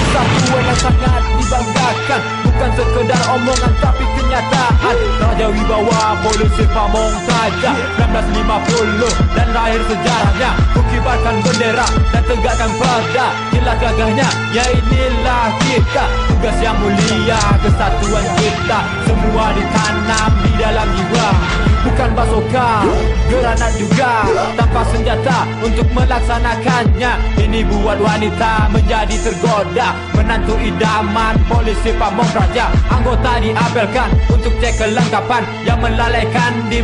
Kesatuan yang sangat dibanggakan, bukan sekedar omongan tapi kenyataan. Raja Wibawa Polisi Pamong Praja 1950 dan lahir sejarahnya. Kukibarkan bendera dan tegakkan perda, jelas gagahnya, ya inilah kita. Tugas yang mulia, kesatuan kita, semua ditanam di dalam jiwa. Bukan basoka, granat juga, tanpa senjata untuk melaksanakannya. Ini buat wanita menjadi tergoda, menantu idaman Polisi Pamong Praja. Anggota diapelkan untuk cek kelengkapan yang melalaikan di